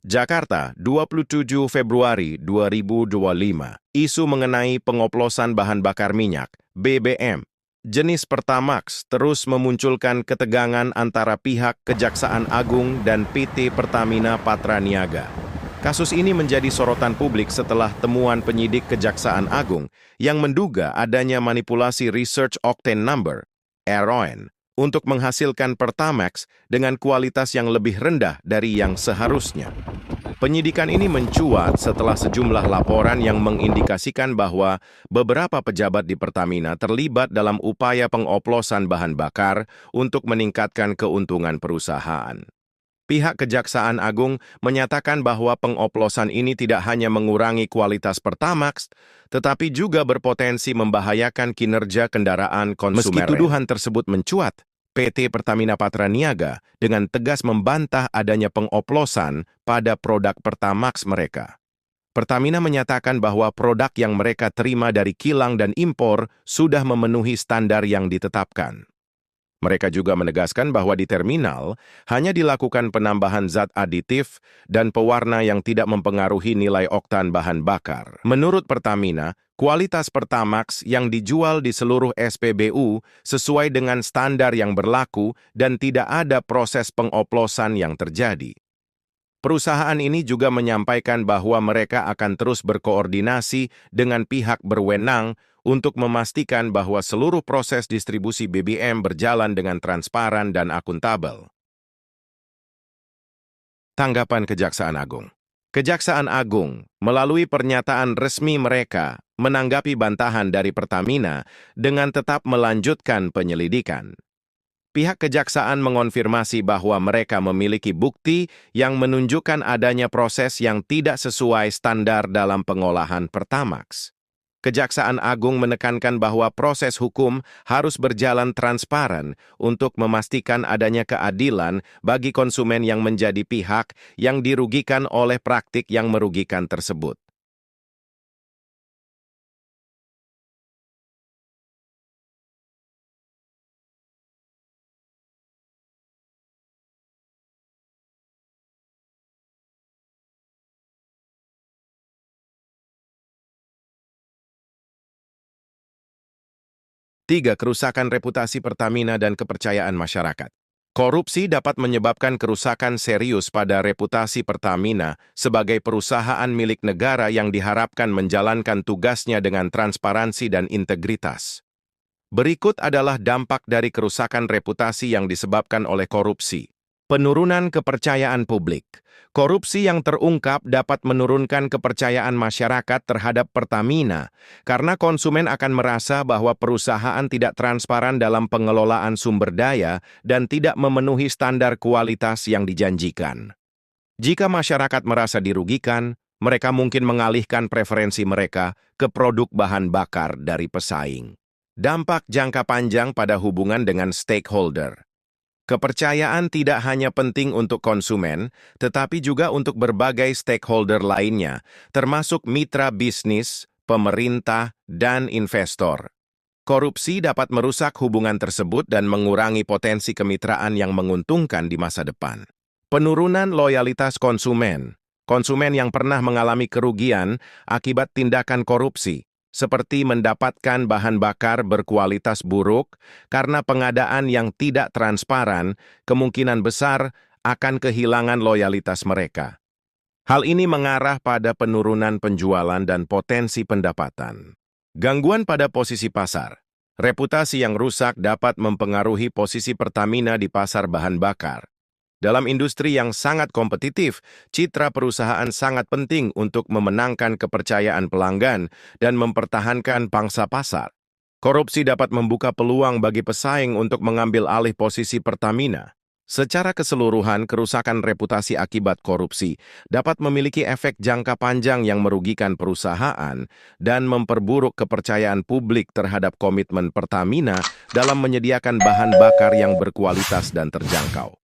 Jakarta, 27 Februari 2025. Isu mengenai pengoplosan bahan bakar minyak, BBM, jenis Pertamax terus memunculkan ketegangan antara pihak Kejaksaan Agung dan PT Pertamina Patraniaga. Kasus ini menjadi sorotan publik setelah temuan penyidik Kejaksaan Agung yang menduga adanya manipulasi Research Octane Number, RON, untuk menghasilkan Pertamax dengan kualitas yang lebih rendah dari yang seharusnya. Penyidikan ini mencuat setelah sejumlah laporan yang mengindikasikan bahwa beberapa pejabat di Pertamina terlibat dalam upaya pengoplosan bahan bakar untuk meningkatkan keuntungan perusahaan. Pihak Kejaksaan Agung menyatakan bahwa pengoplosan ini tidak hanya mengurangi kualitas Pertamax, tetapi juga berpotensi membahayakan kinerja kendaraan konsumen. Meski tuduhan tersebut mencuat, PT Pertamina Patraniaga dengan tegas membantah adanya pengoplosan pada produk Pertamax mereka. Pertamina menyatakan bahwa produk yang mereka terima dari kilang dan impor sudah memenuhi standar yang ditetapkan. Mereka juga menegaskan bahwa di terminal hanya dilakukan penambahan zat aditif dan pewarna yang tidak mempengaruhi nilai oktan bahan bakar. Menurut Pertamina, kualitas Pertamax yang dijual di seluruh SPBU sesuai dengan standar yang berlaku dan tidak ada proses pengoplosan yang terjadi. Perusahaan ini juga menyampaikan bahwa mereka akan terus berkoordinasi dengan pihak berwenang untuk memastikan bahwa seluruh proses distribusi BBM berjalan dengan transparan dan akuntabel. Tanggapan Kejaksaan Agung. Kejaksaan Agung, melalui pernyataan resmi mereka, menanggapi bantahan dari Pertamina dengan tetap melanjutkan penyelidikan. Pihak Kejaksaan mengonfirmasi bahwa mereka memiliki bukti yang menunjukkan adanya proses yang tidak sesuai standar dalam pengolahan Pertamax. Kejaksaan Agung menekankan bahwa proses hukum harus berjalan transparan untuk memastikan adanya keadilan bagi konsumen yang menjadi pihak yang dirugikan oleh praktik yang merugikan tersebut. Tiga, kerusakan reputasi Pertamina dan kepercayaan masyarakat. Korupsi dapat menyebabkan kerusakan serius pada reputasi Pertamina sebagai perusahaan milik negara yang diharapkan menjalankan tugasnya dengan transparansi dan integritas. Berikut adalah dampak dari kerusakan reputasi yang disebabkan oleh korupsi. Penurunan kepercayaan publik. Korupsi yang terungkap dapat menurunkan kepercayaan masyarakat terhadap Pertamina karena konsumen akan merasa bahwa perusahaan tidak transparan dalam pengelolaan sumber daya dan tidak memenuhi standar kualitas yang dijanjikan. Jika masyarakat merasa dirugikan, mereka mungkin mengalihkan preferensi mereka ke produk bahan bakar dari pesaing. Dampak jangka panjang pada hubungan dengan stakeholder. Kepercayaan tidak hanya penting untuk konsumen, tetapi juga untuk berbagai stakeholder lainnya, termasuk mitra bisnis, pemerintah, dan investor. Korupsi dapat merusak hubungan tersebut dan mengurangi potensi kemitraan yang menguntungkan di masa depan. Penurunan loyalitas konsumen. Konsumen yang pernah mengalami kerugian akibat tindakan korupsi, seperti mendapatkan bahan bakar berkualitas buruk karena pengadaan yang tidak transparan, kemungkinan besar akan kehilangan loyalitas mereka. Hal ini mengarah pada penurunan penjualan dan potensi pendapatan. Gangguan pada posisi pasar. Reputasi yang rusak dapat mempengaruhi posisi Pertamina di pasar bahan bakar. Dalam industri yang sangat kompetitif, citra perusahaan sangat penting untuk memenangkan kepercayaan pelanggan dan mempertahankan pangsa pasar. Korupsi dapat membuka peluang bagi pesaing untuk mengambil alih posisi Pertamina. Secara keseluruhan, kerusakan reputasi akibat korupsi dapat memiliki efek jangka panjang yang merugikan perusahaan dan memperburuk kepercayaan publik terhadap komitmen Pertamina dalam menyediakan bahan bakar yang berkualitas dan terjangkau.